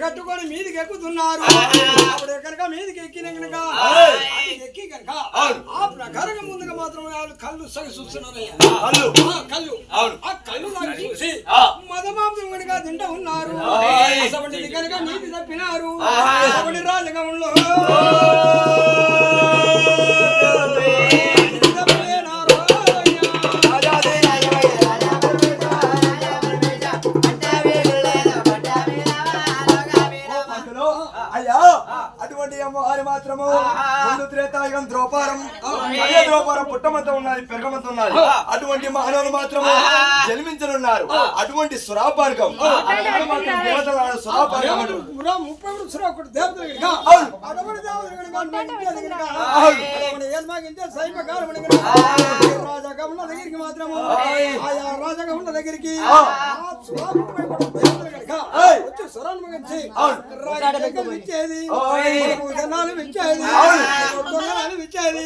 కట్టుకొని మీదికి ఎక్కుతున్నారు. అప్పుడు ఎక్కడికా మీదికి ఎక్కిన కనుక ఎక్కి కనుక ఆ ప్రకారంగా ముందుగా మాత్రం వాళ్ళు కళ్ళు సగ చూస్తున్నారయ్యా. కళ్ళు ఆ కళ్ళు నాకు చూసి మదమాంసం కనుక తింటూ ఉన్నారు. అసలు కనుక నీతి తప్పినారు. అసలు రాజగంలో ద్రోపారం పుట్టమంతా ఉన్నది, పెరగమంతా ఉన్నది. అటువంటి మానవులు మాత్రము జన్మించనున్నారు. అటువంటి సురాపార్గం దేవతలు సురాపార్గం రాజగముల దగ్గరికి మాత్రము ఆయా రాజగముల దగ్గరికి వచ్చి స్వరాన్ని మగించి ఇచ్చేది, జనాలు ఇచ్చేది, దొంగలు ఇచ్చేది.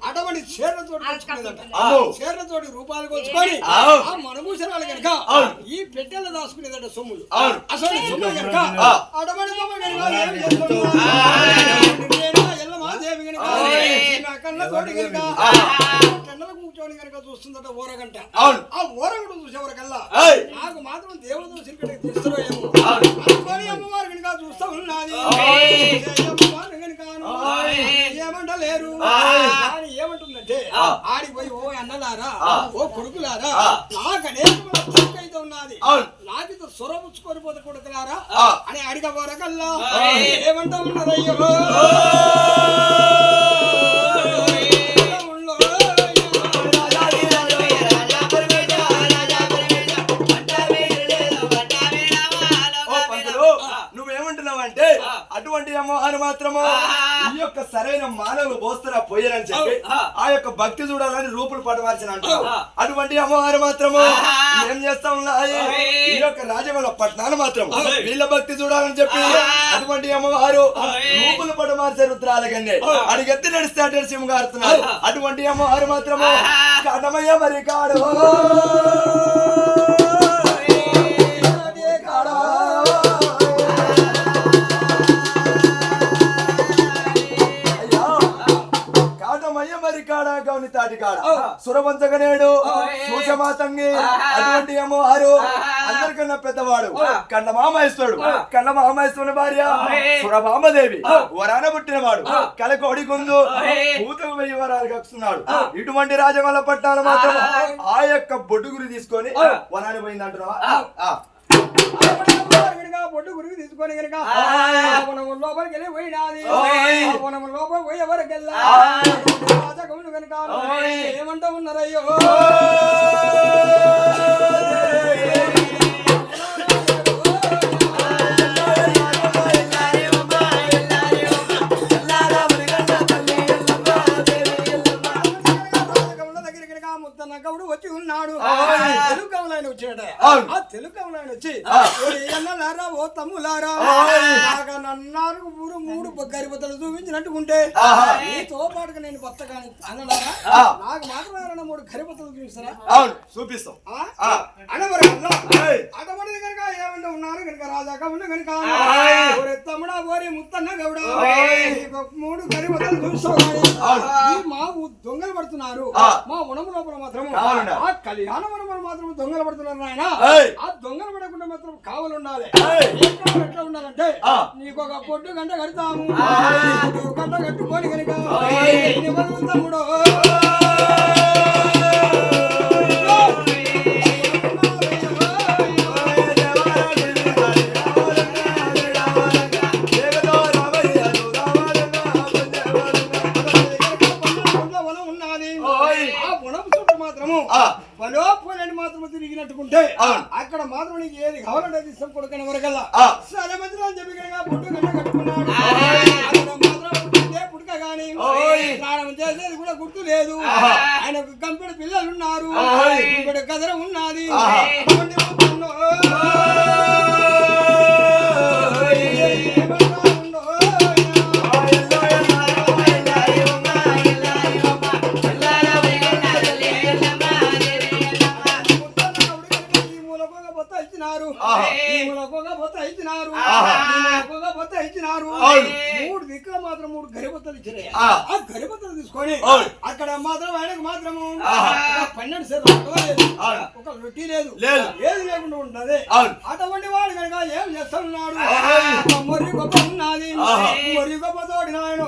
అటువంటి చీరలతోటి రూపాయలు కొలుచుకొని ఆ మనభూషణాలు కనుక ఈ పెట్టెల్లో దాచుకునేదంట సొమ్ములు. అసలు సొమ్ములు కనుక అటువంటి సొమ్ములు ఎల్లమాదేవి కనుక కళ్ళతోటి కనుక టెండల కూర్చొని కనుక చూస్తుందట ఓరగంట. ఆ ఓరగంట చూసేవరకల్లా నాకు మాత్రం దేవులతో సిరికటికి తీస్తారో ఏమో అనుకొని అమ్మవారు కనుక చూస్తూ ఉన్నది. ఏమంటలేరు కానీ ఏమంటుందంటే ఆడిపోయి ఓ అన్నలారా, ఓ కొడుకులారా, నాకు అనేకైతే ఉన్నది, నాకు సొరపుచ్చుకొని పోతే కొడుకులారా అని అడిగబోరకల్లా ఏమంటా ఉన్నదయ్యో. నువ్వేమంటున్నావంటే అటువంటి అమ్మవారు మాత్రము ఈ యొక్క సరైన మానవులు పోస్తారా పోయారని చెప్పి ఆ యొక్క భక్తి చూడాలని రూపులు పడవలసిన అంటారు. అటువంటి అమ్మవారు మాత్రము ఏం చేస్తా ఉన్నాయి ఈ యొక్క రాజమల పట్టణాలు మాత్రం వీళ్ళ భక్తి చూడాలని చెప్పి అటువంటి అమ్మవారు రూపులు పడమార్చే రుద్రాలకన్నే అడిగెత్తి నడిస్తే అటు సింగారుతున్నారు. అటువంటి అమ్మవారు మాత్రము కడమయ్య మరి కాడు గౌని తాటి కాడ సురవంచగనేడు సూచమాతంగి అటువంటి అమ్మవారు అందరికన్నా పెద్దవాడు కండమామేశ్వరుడు. కండమామేశ్వరుని భార్య సురభామదేవి వరాన పుట్టినవాడు కలకోడి గుందు పూతకు 1000 వరాలు కక్కుతున్నాడు. ఇటువంటి రాజగోళ పట్టాలు మాత్రం ఆ యొక్క బొడ్డు గురి తీసుకొని వనాన్ని పోయింది అంటున్నావా? బొడ్డు గురికి తీసుకొని కనుక లోపలికి వెళ్ళి పోయినాది. లోపల పోయే వరకెళ్ళా కనుక ఏమంటా ఉన్నారయ్యో గౌడు వచ్చి ఉన్నాడు. తెలుగు కవులైన వచ్చాడ. ఆ తెలుగు కవులైన వచ్చి అన్నలారా ఓ తమ్ములారా నన్నారు ఊరు 3 గరిబతలు చూపించినట్టుకుంటే నీతో పాటుగా నేను బతకాని అన్నలారా నాకు మాత్రం 3 గరిబతలు చూపిస్తారా? చూపిస్తాం అటువంటి కనుక ఏమంటే ఉన్నారు కనుక రాజా కవులు కనుక తమ్ముడా ఓరి ముత్తన్న గౌడ 3 గరిబతలు చూపిస్తావు. మా దొంగలు పడుతున్నారు. మా ఉణము లోపల మాత్రం ఆ కళ్యాణ వనములు మాత్రం దొంగలు పడుతున్నారు నాయన. ఆ దొంగలు పడకుండా మాత్రం కావలు ఉండాలి. ఎట్లా ఉండాలంటే నీకు ఒక పొడ్డు గంట కడతాము. గంట కట్టుకొని కనుక తమ్ముడు పలోపోలని మాత్రం తిరిగినట్టుకుంటే అక్కడ మాత్రం నీకు ఏది కావాలంటే ఇష్టం కొడుకుని వరకల్లా సరే మధ్యలో అని చెప్పి పుట్టు గంట కట్టుకున్నాడు. పుట్టుక గాని స్నానం చేసేది కూడా గుర్తు లేదు. ఆయనకు కంపెనీ పిల్లలు ఉన్నారు. ఇంకొక కథర ఉన్నది. ఇచ్చినారు. 3 దిక్కులు మాత్రం 3 గరిబత్తలు ఇచ్చినాయి. ఆ గరిబత్తలు తీసుకొని అక్కడ మాత్రం ఆయనకు మాత్రము 12 సేర్లు ఒక రొట్టి లేదు, ఏది లేకుండా ఉంటది. అటువంటి వాడు కనుక ఏం చేస్తున్నాడు? మొర్రి గొప్ప ఉన్నది. మొర్రి గొప్ప తోటి నాయన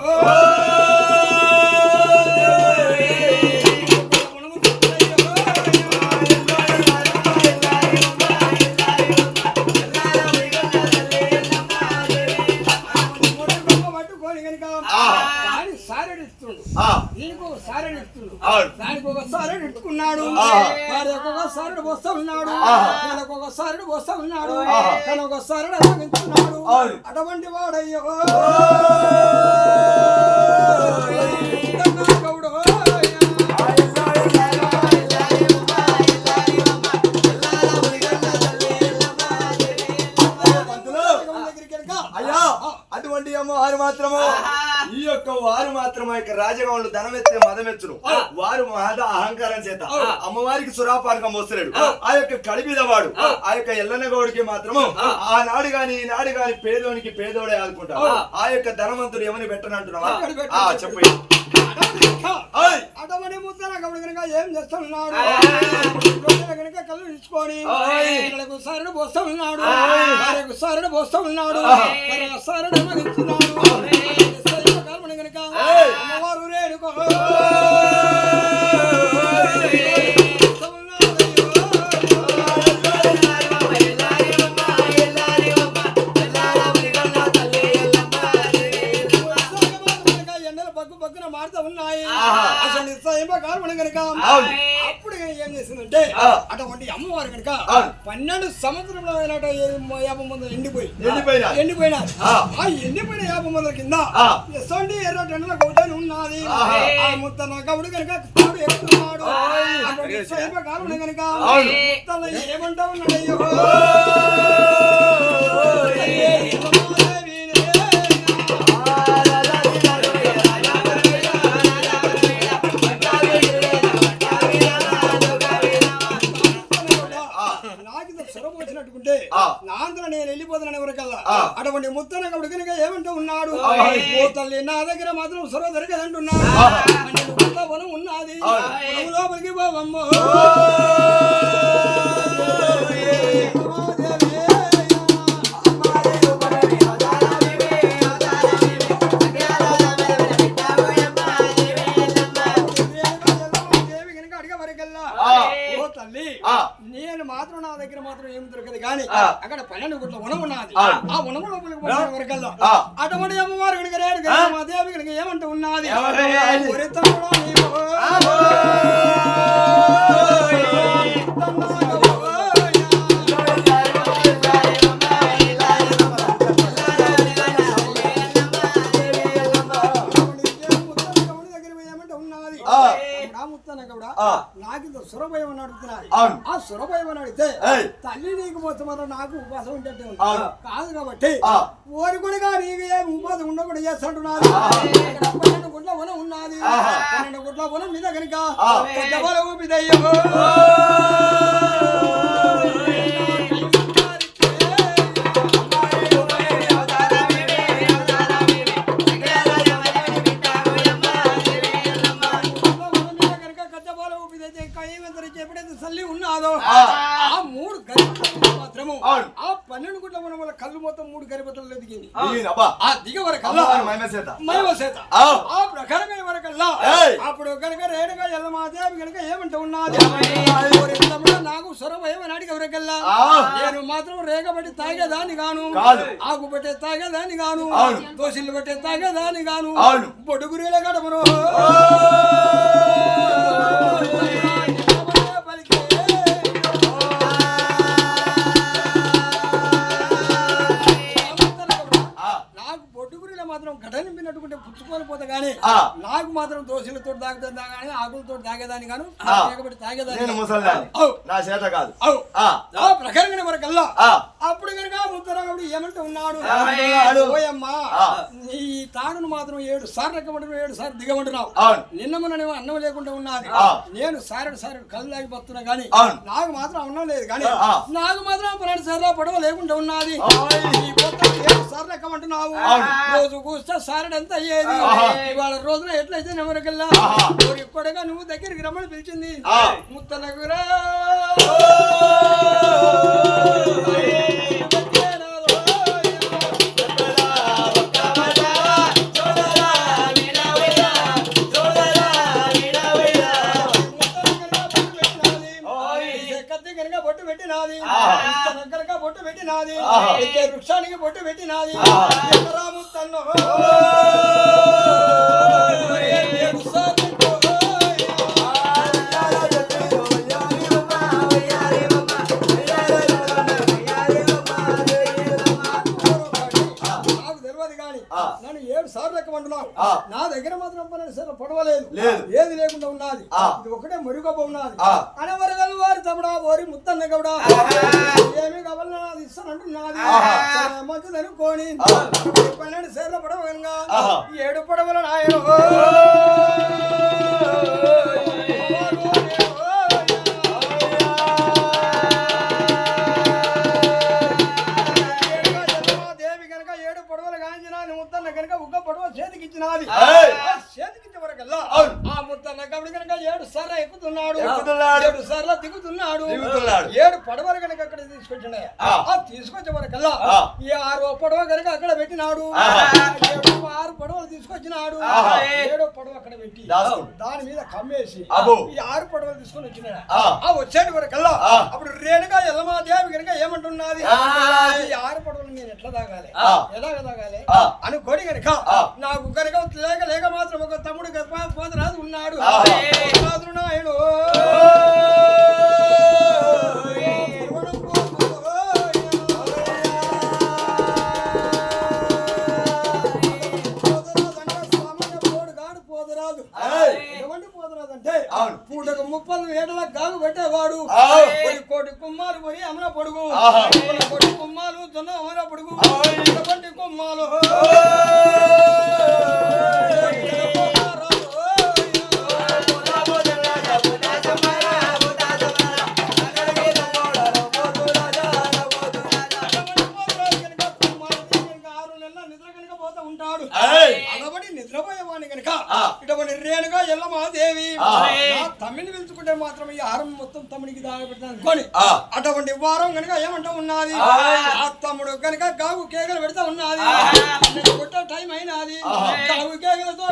దీనికి ఒక సారెడు ఇస్తున్నాడు. దానికి ఒక సారెడు ఇట్టుకున్నాడు. వారి ఒక్కొక్క సారెడు వస్తా ఉన్నాడు. తనకు ఒక సారెడు వస్తా ఉన్నాడు. తన ఒక సారెడు అలంకరించుకున్నాడు. అటువంటి వాడయ్యో గౌడు అయ్యా అటువంటి అమ్మవారు మాత్రము ఈ యొక్క వారు మాత్రం రాజగౌండ్లు ధనమెత్తే మదమెచ్చును. వారు మహద అహంకారం చేత అమ్మవారికి సురాపానకం వస్తున్నాడు. ఆ యొక్క కడిబిద వాడు ఆ యొక్క ఎల్లనగౌడికి మాత్రము ఆనాడు గాని ఈనాడు గాని పేదోనికి పేదోడే ఆదుకుంటాడు. ఆ యొక్క ధనవంతుడు ఏమని పెట్టనంటున్నావా? చెప్పు. అటువంటి ముద్దల గౌడు కనుక ఏం చేస్తున్నాడు? కనుక కళ్ళు ఇచ్చుకొని సరడు పోస్తా ఉన్నాడు. వారికి సరడు పోస్తా ఉన్నాడు. సరడు ఇస్తున్నాడు. కనుక అమ్మవారు రేడుకో మారుతా ఉన్నాయి. అసలు కనుక అప్పుడు ఏం చేసిందంటే అటువంటి అమ్మవారు కనుక అవును. 12 సంవత్సరంలో 50 మంది ఎండిపోయినా ఆ ఎండిపోయిన 50 మంది కింద ఎసండి ఎర్ర టెండల గౌడని ఉన్నది. ఆ ముత్తన గౌడు కనుక తాడు ఎక్కుతున్నాడు. అటువంటి శైవకాలం కనుక ముత్తన ఏమంటా ఉన్నాడయ్యో వచ్చినట్టుకుంటే నాంతర నేను వెళ్ళిపోతానని ఎవరికల్లా అటువంటి ముత్తన గౌడు కనుక ఏమంటూ ఉన్నాడు. ఓ తల్లి నా దగ్గర మాత్రం సొరవ దొరకదంటున్నాడు. వనం ఉన్నది లోపలికి పోవమ్మో నేను మాత్రం నా దగ్గర మాత్రం ఏమి దొరకదు కానీ అక్కడ 12 గుట్ల వనం ఉన్నది. ఆ వనము లోపలికి వరకల్లా అటువంటి అమ్మవారు కనుక మా దేవి కనుక ఏమంటూ ఉన్నది. నాకింత సురభయం అని అడుగుతున్నారు. ఆ సురభయం అని అడిగితే తల్లి నీకు మొత్తం నాకు ఉపాసం ఉంటే కాదు కాబట్టి ఓరి కూడా నీకు ఏమి ఉపాసం ఉండకుండా చేస్తుంటున్నారు. 12 గుట్ల వనం ఉన్నది. 12 గుట్ల వనం మీద కనుక ఊపిదయ్యో ఉన్నాదో ఆ 3 గరిపతలు మాత్రము ఆ 12 గుట్ల వనం వల్ల కళ్ళు మొత్తం 3 గరిపతలు దిగింది. ఆ దిగ వరకల్లా మైవసేత ఆ ప్రకారంగా వరకల్లా అప్పుడు కనుక రేణుగా ఎల్లమాదేవి కనుక ఏమంటూ ఉన్నది. నాకు సొరభయం అని అడిగే వరకల్లా నేను మాత్రం రేగబట్టి తాగేదాన్ని గాను, ఆకు పట్టే తాగేదాన్ని గాను, దోషిల్లు పట్టే తాగేదాన్ని గాను, బొడుగురీల గడపను మాత్రం గడ్డ నింపినట్టుకుంటే పుచ్చుకొని పోతే గానీ నాకు మాత్రం దోశలతో తాగుతా గానీ ఆకులతో తాగేదాన్ని గాను తాగేదాన్ని ప్రకారంగా వరకల్లా అప్పుడు కనుక ముత్తరాగడు ఏమంటూ ఉన్నాడు. ఓయమ్మా ఈ తాడును మాత్రం 7 సార్లు ఎక్కమంటున్నావు, 7 సార్లు దిగమంటున్నావు. నిన్న మొన్న అన్నం లేకుండా ఉన్నది. నేను సారెడు కళ్ళు తాగిపోతున్నా గానీ నాకు మాత్రం అన్నం లేదు కానీ నాకు మాత్రం 12 సార్లు పడవ లేకుండా ఉన్నది. 7 సార్లు ఎక్కమంటున్నావు. రోజు కూస్తే సారెడంతా అయ్యేది. ఇవాళ రోజున ఎట్లయితే నెవరికల్లా ఇప్పటిగా నువ్వు దగ్గరికి రమ్మని పిలిచింది. ముత్తనగురా బొట్టు పెట్టినాది, బొట్టు పెట్టినాది, వృక్షానికి బొట్టు పెట్టినాది. రాముత్తన్నో నన్ను 7 సార్లు ఎక్కమంటున్నావు. నా దగ్గర మాత్రం 12 సార్లు పడవలేదు, ఏది లేకుండా ఉన్నది. ఇది ఒకటే మరుగొప్ప ఉన్నది. అనవరగలు వారి తమ్ముడా ఓరి ముత్తన్న గౌడా ఏమి కావాలన్నా అది ఇస్తానంటున్నది. మంచిది అనుకోని 12 సార్లు పడవ కనుక 7 పడవల నాయన కనుక ఒక్క పడవ చేతికిచ్చినది. చేతికిచ్చే వరకల్లా ఆ ముత్తన్న గౌడు కనుక 7 సార్లు ఎక్కుతున్నాడు, 7 సార్లు దిగుతున్నాడు. 7 పడవలు కనుక అక్కడ తీసుకొచ్చినాయి. తీసుకొచ్చే వరకల్లా ఈ 6వ పడవ కనుక అక్కడ పెట్టినాడు. 6 పడవలు తీసుకొచ్చినాడు. 7వ పడవ అక్కడ పెట్టి దాని మీద కమ్మేసి ఈ 6 పడవలు తీసుకొని వచ్చినాడు. వచ్చేటి వరకల్లా అప్పుడు రేణుగా ఎల్లమాదేవి కనుక ఏమంటున్నది. ఈ 6 పడవలు నేను ఎట్లా తాగాలి, ఎలాగ తాగాలి అనుకోని కనుక నాకు కనుక లేక మాత్రం ఒక తమ్ముడు పోతరాజు ఉన్నాడు. నాయుడు 30 ఏటల గాగు పెట్టేవాడు కోటి కుమ్మాలు పోయి అమర పొడుగు కోటి కుమ్మాలు జొన్న అమర పొడుగు కోటి కుమ్మాలు నిద్రపోయేవాడిని కనుక ఇటువంటి రేణుగా ఎల్లమాదేవి తమ్మిని పిలుచుకుంటే మాత్రం ఈ ఆహారం మొత్తం తమ్ముడికి దాగబెడతాను అనుకోని అటువంటి వారం కనుక ఏమంటా ఉన్నది ఆ తమ్ముడు కనుక గాగు కేకలు పెడతా ఉన్నది కొట్టే టైం అయినది గాగు కేకలతో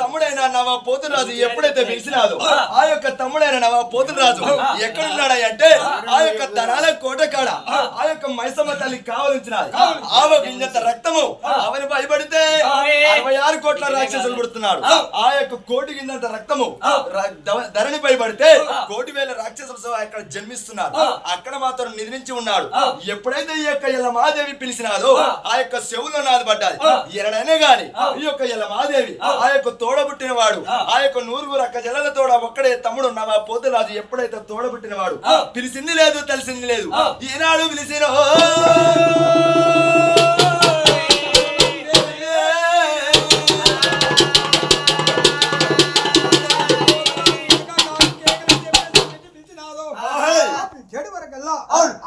తమ్ముడైన నవ పోతురాజు ఎప్పుడైతే పిలిచినాదో ఆ యొక్క తమ్ముడైన నవ పోతురాజు ఎక్కడున్నాడా అంటే ఆ యొక్క ధనాల కోట కాడ ఆ యొక్క మైసమ్మ తల్లి కావలించినది ఆవ గింజంత రక్తము అవని భయపడితే 66 కోట్ల రాక్షసులు పుడుతున్నాడు ఆ యొక్క కోటి గింజంత రక్తము ధరణి భయపడితే 1,000,000 రాక్షసులు అక్కడ జన్మిస్తున్నారు అక్కడ మాత్రం నిద్రించి ఉన్నాడు ఎప్పుడైతే ఈ యొక్క యల్లమాదేవి పిలిచినాదో ఆ యొక్క చెవులో నాది పడ్డాది ఎరడనే గాని ఈ యొక్క యల్లమాదేవి ఆ యొక్క తోడబుట్టిన వాడు ఆ యొక్క 100 అక్క జల్లల తోడ ఒక్కడే తమ్ముడు నవ పోతురాజు ఎప్పుడైతే తోడబుట్టిన వాడు పిలిచింది లేదు తెలిసింది లేదు ఈనాడు పిలిచిన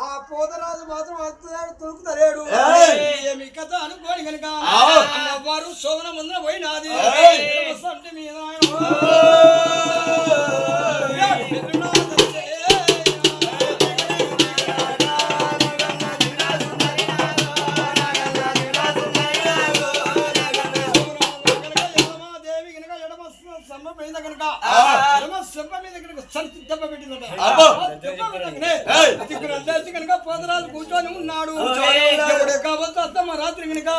ఆ పోతరాజు మాత్రం తొలుకుతలేడు ఏమి కథ అనుకోని కనుక వారు శోధన ముందర పోయినాది అంటే మీద పోతరాజు కూర్చొని ఉన్నాడు రాత్రి కనుక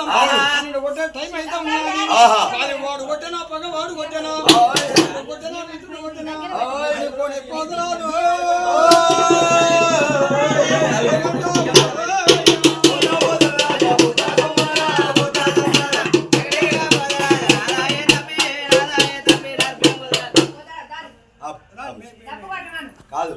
కొట్టే టైం అయితే ఉన్నది వాడు కొట్టేనా పగ వాడు కొట్టేనా కొట్టేనా